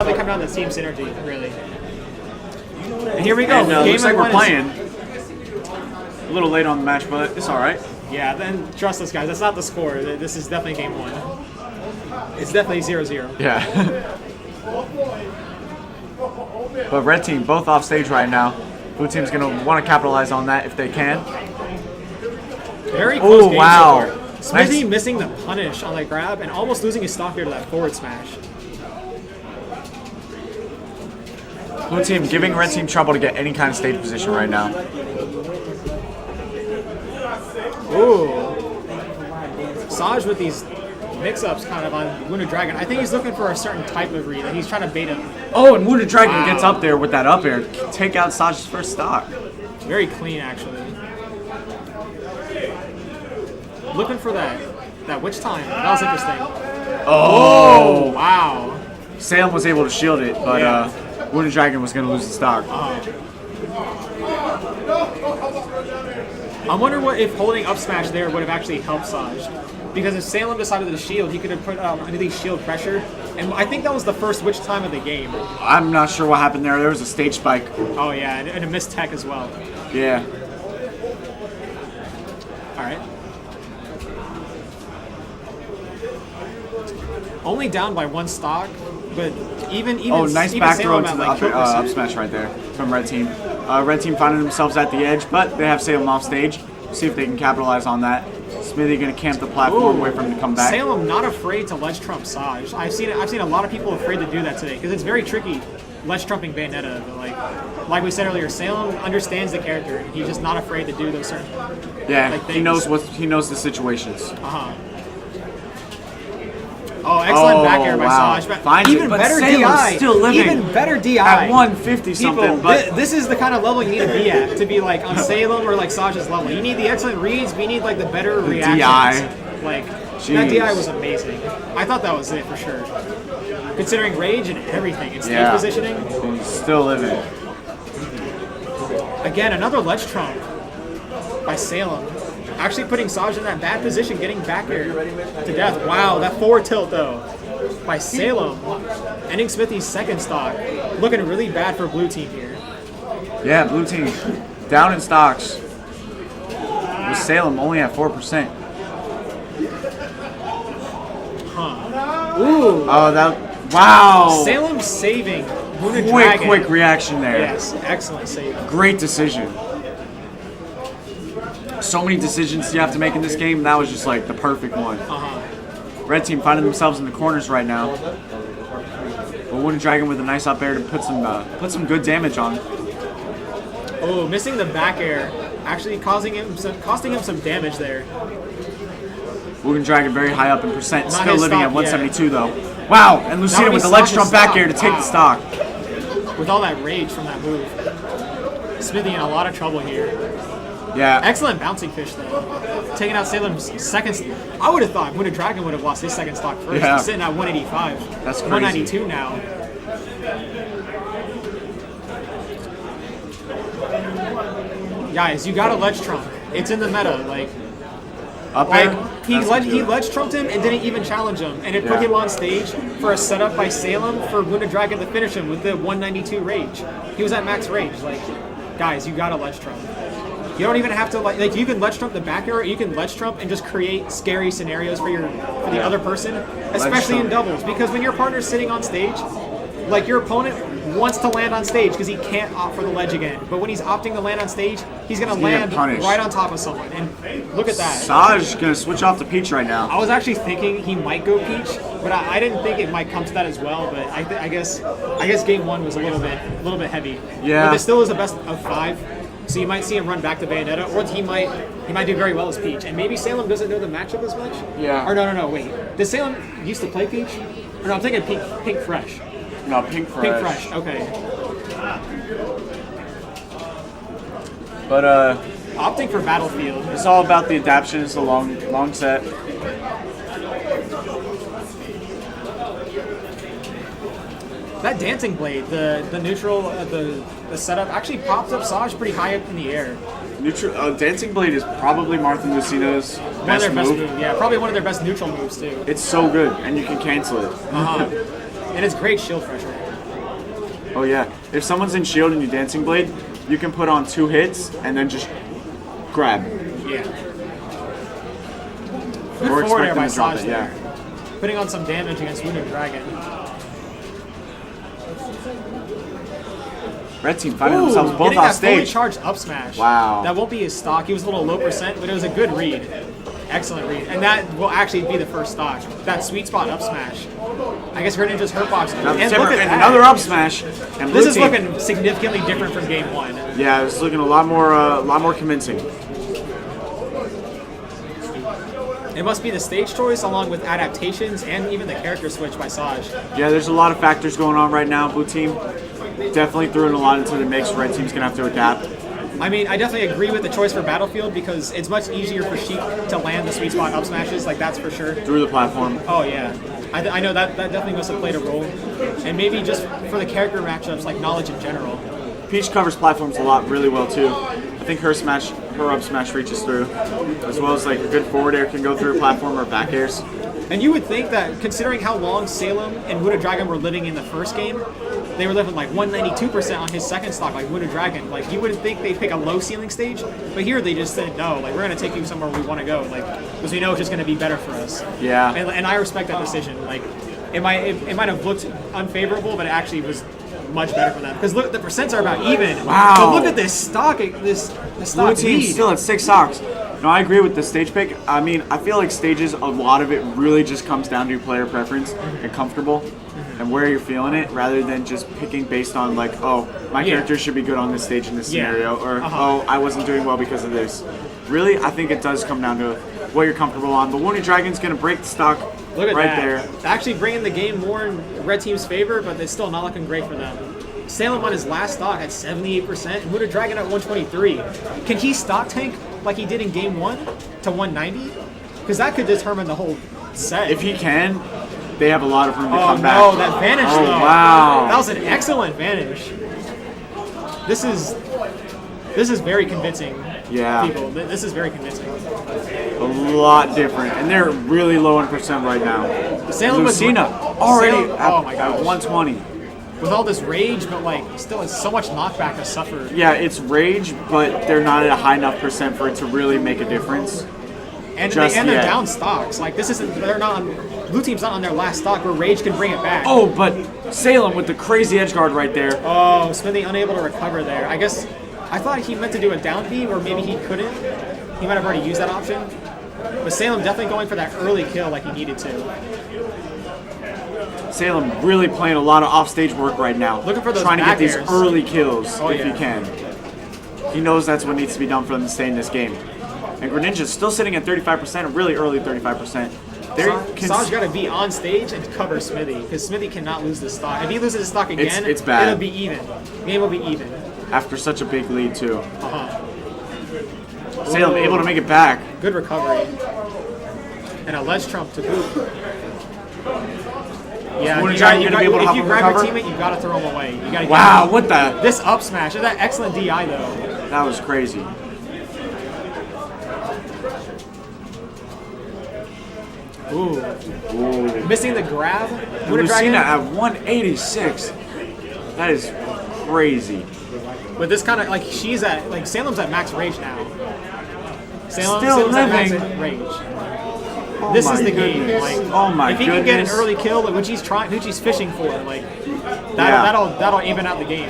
They come down to team synergy, really. And here we go. And, looks like we're playing. A little late on the match, but it's all right. Yeah, then trust us, guys. That's not the score. This is definitely game 1. It's definitely 0-0. Yeah. But red team both off stage right now. Blue team's gonna want to capitalize on that if they can. Very close game wow. So far. Smitheyyy missing the punish on that grab and almost losing his stock here to that forward smash. Blue team giving red team trouble to get any kind of stage position right now. Ooh. Saj with these mix-ups kind of on Wounded Dragon. I think he's looking for a certain type of read, and he's trying to bait him. Oh, and Wounded Dragon gets up there with that up air. Take out Saj's first stock. Very clean, actually. Looking for that witch time. That was interesting. Oh, wow. Salem was able to shield it, but Wounded Dragon was going to lose the stock. I wonder what if holding up smash there would have actually helped Saj. Because if Salem decided to shield, he could have put anything shield pressure. And I think that was the first witch time of the game. I'm not sure what happened there. There was a stage spike. Oh, yeah, and a missed tech as well. Yeah. All right. Only down by 1 stock, but even nice even back throw Salem into the like up smash right there from red team. Red team finding themselves at the edge, but they have Salem off stage. See if they can capitalize on that. Smitheyyy going to camp the platform, wait for him to come back. Salem not afraid to ledge trump Saj. I've seen a lot of people afraid to do that today because it's very tricky ledge trumping Bayonetta. But like we said earlier, Salem understands the character. He's just not afraid to do those certain he knows the situations. Oh, excellent back air by Saj. Even better DI. Still living Even better DI. At 150 something. But this is the kind of level you need to be at to be like on Salem or like Saj's level. You need the excellent reads, but you need like the better reactions. DI. Like that DI was amazing. I thought that was it for sure. Considering rage and everything, and stage positioning. He's still living. Again, another ledge trump by Salem. Actually putting Saj in that bad position, getting back air to death. Wow, that forward tilt though by Salem, ending Smitheyy's second stock. Looking really bad for blue team here. Yeah, blue team down in stocks. With Salem only at 4%. Ooh. Oh, wow. Salem saving Wounded Dragon. Quick reaction there. Yes, excellent save. Great decision. So many decisions you have to make in this game. That was just like the perfect one. Red team finding themselves in the corners right now. But Wounded Dragon with a nice up air to put some good damage on. Oh, missing the back air, actually costing him some damage there. Wounded Dragon very high up in percent, Not still living stock, at 172 though. Wow, and Lucina with the ledge trump back air to take the stock. With all that rage from that move. Smitheyyy in a lot of trouble here. Yeah. Excellent bouncing fish though. Taking out Salem's second. I would have thought Wounded Dragon would have lost his second stock first. Yeah. He's sitting at 185. That's crazy. 192 now. Guys, you got a ledge trump. It's in the meta. Like up there. He ledge trumped him and didn't even challenge him, and it put him on stage for a setup by Salem for Wounded Dragon to finish him with the 192 rage. He was at max rage. Like, guys, you got a ledge trump. You don't even have to like you can ledge trump the back air, or you can ledge trump and just create scary scenarios for the other person, especially in doubles. Because when your partner's sitting on stage, like your opponent wants to land on stage because he can't opt for the ledge again. But when he's opting to land on stage, he's gonna land right on top of someone. And look at that. Saj gonna switch off to Peach right now. I was actually thinking he might go Peach, but I didn't think it might come to that as well. But I guess game 1 was a little bit heavy. Yeah. But it still is a best of 5. So you might see him run back to Bayonetta, or he might do very well as Peach. And maybe Salem doesn't know the matchup as much. Yeah. Or no, wait. Did Salem used to play Peach? Or no, I'm thinking Pink Fresh. No, Pink Fresh. Pink Fresh, okay. But opting for Battlefield. It's all about the adaptation. It's a long set. That dancing blade, the neutral, the setup actually popped up Saj pretty high up in the air. Dancing blade is probably Martha Lucina's best move. Yeah, probably one of their best neutral moves too. It's so good, and you can cancel it. And it's great shield pressure. Oh yeah. If someone's in shield and you Dancing Blade, you can put on 2 hits and then just grab. Yeah. Or Good forward air expect by them to drop Saj it, there. yeah. Putting on some damage against Wounded Dragon. Red team finding themselves both getting off that fully stage. charged up smash. Wow. That won't be his stock. He was a little low percent, but it was a good read. Excellent read. And that will actually be the first stock. That sweet spot up smash. I guess Greninja's hurtbox. And look at that. Another up smash. And This is team. looking significantly different from game 1. Yeah, it's looking a lot more convincing. It must be the stage choice along with adaptations and even the character switch by Saj. Yeah, there's a lot of factors going on right now. Blue team definitely threw in a lot into the mix. Red team's gonna have to adapt. I mean, I definitely agree with the choice for Battlefield because it's much easier for Sheik to land the sweet spot up smashes, like that's for sure. Through the platform. Oh yeah, I know that definitely must have played a role. And maybe just for the character matchups, like knowledge in general. Peach covers platforms a lot really well too. I think her up smash reaches through, as well as like a good forward air can go through a platform or back airs. And you would think that considering how long Salem and Wounded Dragon were living in the first game, they were living like 192% on his second stock, like Wounded Dragon. Like you wouldn't think they'd pick a low ceiling stage, but here they just said no. Like we're gonna take you somewhere we want to go, like because we know it's just gonna be better for us. Yeah. And I respect that decision. Like it might have looked unfavorable, but it actually was much better for them. Because look, the percents are about even. Wow. But look at this stock. This stock Blue team lead. still at 6 stocks. No, I agree with the stage pick. I mean, I feel like stages, a lot of it really just comes down to player preference and comfortable and where you're feeling it, rather than just picking based on like, oh, my character should be good on this stage in this scenario, or oh, I wasn't doing well because of this. Really, I think it does come down to what you're comfortable on. The Wounded Dragon's gonna break the stock Look at right that. there. Actually bringing the game more in Red Team's favor, but it's still not looking great for them. Salem on his last stock at 78%, and Wounded Dragon at 123. Can he stock tank like he did in game 1 to 190? Because that could determine the whole set. If he can, they have a lot of room to come back. Oh no, that vanish Oh, though. wow. That was an excellent vanish. This is very convincing. Yeah. People, this is very convincing. A lot different, and they're really low in percent right now. Salem was Lucina already Salem, at, oh my at gosh. 120. With all this rage, but like still it's so much knockback to suffer. Yeah, it's rage, but they're not at a high enough percent for it to really make a difference. And Just they're yet. down stocks. Like this isn't. They're not. Blue team's not on their last stock where rage can bring it back. Oh, but Salem with the crazy edge guard right there. Oh, Smitheyyy unable to recover there. I guess I thought he meant to do a down B, or maybe he couldn't. He might have already used that option. But Salem definitely going for that early kill like he needed to. Salem really playing a lot of offstage work right now. Looking for those trying to back get these airs. early kills Oh, if yeah. he can. He knows that's what needs to be done for them to stay in this game. And Greninja's still sitting at 35%, a really early 35%. Saj got to be on stage and cover Smitheyyy, because Smitheyyy cannot lose this stock. If he loses his stock again, it's bad. it'll be even. The game will be even. After such a big lead too. Uh-huh. Salem able to make it back. Good recovery. And a ledge trump to boot. Yeah, Wounded you Dragon gotta, gonna be able to if help you him grab recover? your teammate, you gotta throw him away. You gotta Wow, what the? This up smash, that excellent DI though. That was crazy. Ooh. Ooh. Missing the grab. Wounded Lucina Dragon. at 186. That is crazy. But this kind of, like, she's at, like, Salem's at max rage now. Still Salem's at living. max rage. Oh This my is the goodness. game. Like, oh my if he goodness. can get an early kill, like, which he's fishing for, like, that'll even out the game.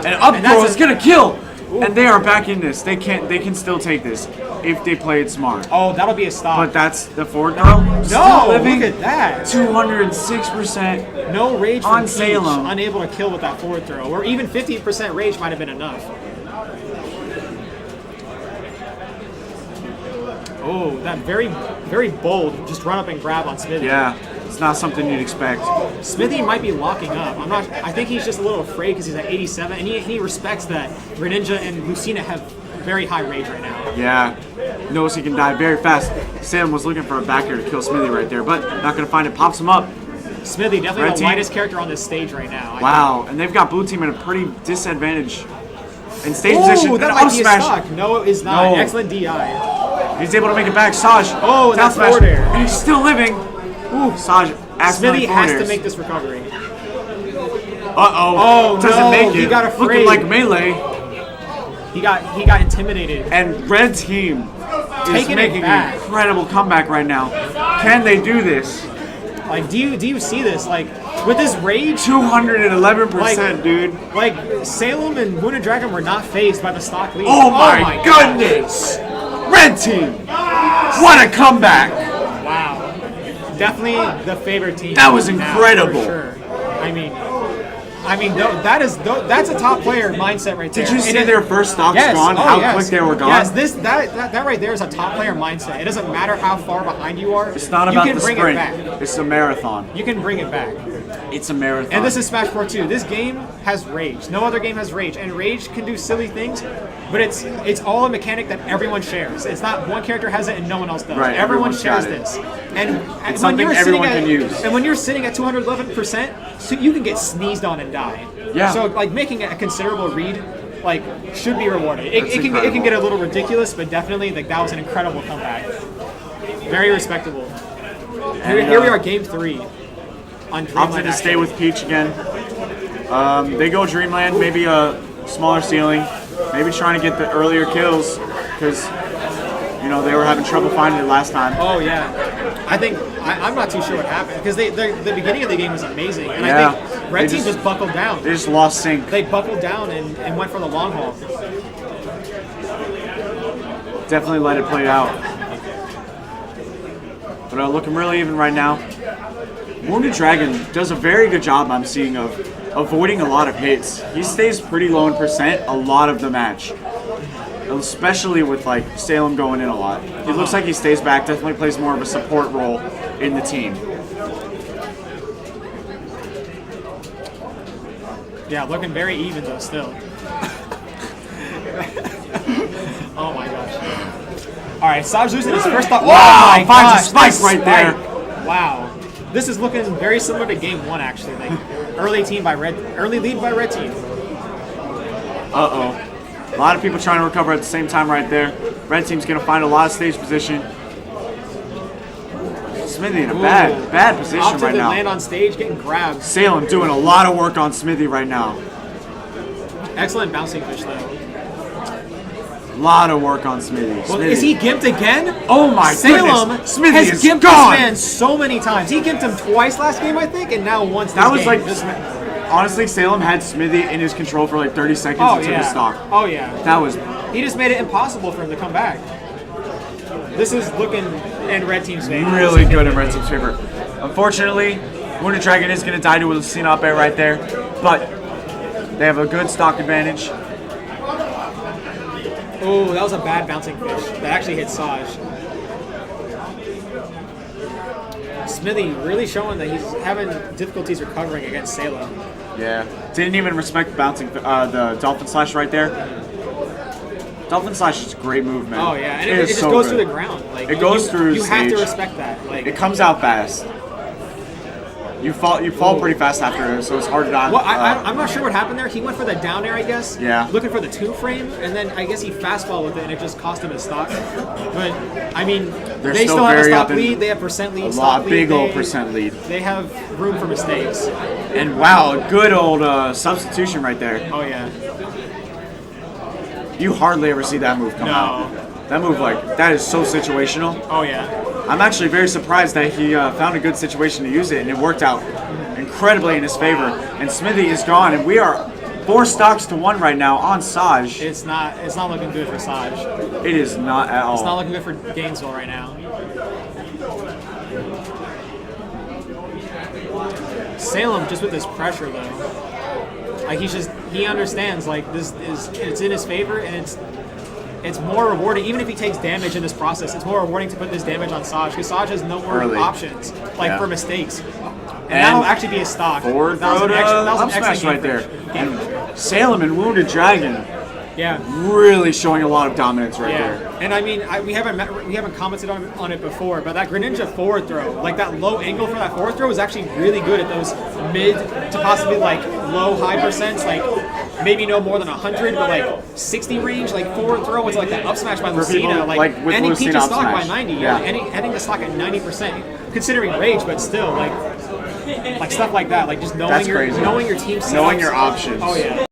And up And that's throw is a- gonna kill. And they are back in this. They can still take this if they play it smart. Oh, that'll be a stop. But that's the forward throw. Still No, living. look at that. 206%. No rage from on Peach, Salem. unable to kill with that forward throw, or even 50% rage might have been enough. Oh, that very, very bold, just run up and grab on Smitheyyy. Yeah, it's not something you'd expect. Smitheyyy might be locking up. I think he's just a little afraid because he's at 87, and he respects that Greninja and Lucina have very high rage right now. Yeah, knows he can die very fast. Sam was looking for a backer to kill Smitheyyy right there, but not gonna find it. Pops him up. Smitheyyy definitely Red the team. lightest character on this stage right now. Wow, and they've got blue team in a pretty disadvantage in stage Oh, position. that And might up be a smash. stock. No, it is not. No. Excellent DI. He's able to make it back. Saj. Oh, and down that's smash, forward air. and he's still living. Ooh, Saj accidentally Smitheyyy has forward to airs. make this recovery. Uh-oh. Oh, Doesn't no, make it. he got afraid. Looking like Melee. He got intimidated. And red team is Taking it making back. an incredible comeback right now. Can they do this? Like, do you see this? Like, with this rage, 211%, dude. like Salem and Wounded Dragon were not phased by the stock lead. Oh my goodness! Red team! What a comeback! Wow. Definitely the favorite team. That was now, incredible. for sure. I mean, that's a top player mindset right there. Did you see their first stocks Yes. gone? Oh, How yes. quick they were gone? Yes, that right there is a top player mindset. It doesn't matter how far behind you are. It's not you about can the bring sprint. It back. It's a marathon. You can bring it back. It's a marathon. And this is Smash 4 2. This game has rage. No other game has rage. And rage can do silly things, but it's all a mechanic that everyone shares. It's not one character has it and no one else does. Right, Everyone everyone's shares got it. this. And It's something everyone can use. And when you're sitting at 211%, so you can get sneezed on and die. Yeah. So like making a considerable read like should be rewarded. It can incredible. get a little ridiculous, but definitely like that was an incredible comeback. Very respectable. Here we are, game 3 on Dreamland. Opted to stay with Peach again. They go Dreamland, maybe a smaller ceiling, maybe trying to get the earlier kills because you know they were having trouble finding it last time. Oh yeah, I think I'm not too sure what happened because the beginning of the game was amazing, and Yeah. I think Red Team just buckled down. They just lost sync. They buckled down and went for the long haul. Definitely let it play out. But looking really even right now. Wounded Dragon does a very good job, I'm seeing, of avoiding a lot of hits. He stays pretty low in percent a lot of the match. Especially with like Salem going in a lot. It looks like he stays back, definitely plays more of a support role in the team. Yeah, looking very even though still. Oh my gosh. All right, Saj losing his first thought. Wow, Oh my finds a gosh, spike this right there. spike. Wow. This is looking very similar to game 1 actually. Like early lead by Red Team. Uh-oh. A lot of people trying to recover at the same time right there. Red team's going to find a lot of stage position. Smitheyyy in a bad position Opted right to now. land on stage, getting grabbed. Salem doing a lot of work on Smitheyyy right now. Excellent bouncing fish though. A lot of work on Smitheyyy. Well, is he gimped again? Oh my Salem goodness. Smitheyyy has is gimped gone. this man so many times. He gimped him twice last game, I think, and now once this That was game. like, honestly, Salem had Smitheyyy in his control for like 30 seconds Oh and took yeah. his stock. Oh yeah. That was He just made it impossible for him to come back. This is looking in Red Team's favor. really good in Red Team's favor. Unfortunately, Wounded Dragon is going to die to a scene up air right there, but they have a good stock advantage. Oh, that was a bad bouncing fish. That actually hit Saj. Smitheyyy really showing that he's having difficulties recovering against Salem. Yeah, didn't even respect the bouncing, the Dolphin Slash right there. Dolphin Slash is a great move, man. Oh yeah, and it is just so goes good. through the ground. Like It goes through You have to stage. respect that. Like It comes out fast. You fall pretty fast after it, so it's hard to not. well, I'm not sure what happened there. He went for the down air, I guess. Yeah. Looking for the 2-frame, and then I guess he fastball with it, and it just cost him his stock. But I mean, They're they still still have a very stock up in- lead. They have percent lead. a stock lot, lead. big old They- percent lead. They have room for mistakes. And wow, a good old substitution right there. Oh yeah. You hardly ever see that move come No. out. That move, like, that is so situational. Oh yeah. I'm actually very surprised that he found a good situation to use it, and it worked out incredibly in his favor. And Smitheyyy is gone, and we are 4 stocks to 1 right now on Saj. It's not looking good for Saj. It is not at all. It's not looking good for Gainesville right now. Salem just with this pressure though. Like he understands like it's in his favor and it's more rewarding even if he takes damage in this process. It's more rewarding to put this damage on Saj because Saj has no more Early. options like Yeah. for mistakes. And that'll actually be a stock. Forward That was throw an to excellent- that was an up smash excellent right there. game for- And Salem and Wounded Dragon Yeah. really showing a lot of dominance right Yeah, there. and I mean, we haven't commented on it before, but that Greninja forward throw, like that low angle for that forward throw, is actually really good at those mid to possibly like low high percents, like maybe no more than 100, but like 60 range, like forward throw with like that up smash by For people, Lucina, like, with ending Lucina Peach's up stock by smash. 90, Yeah. ending the stock at 90%, considering rage, but still like Like stuff like that. Like just That's knowing crazy. knowing your team setups. Knowing your options. Oh yeah.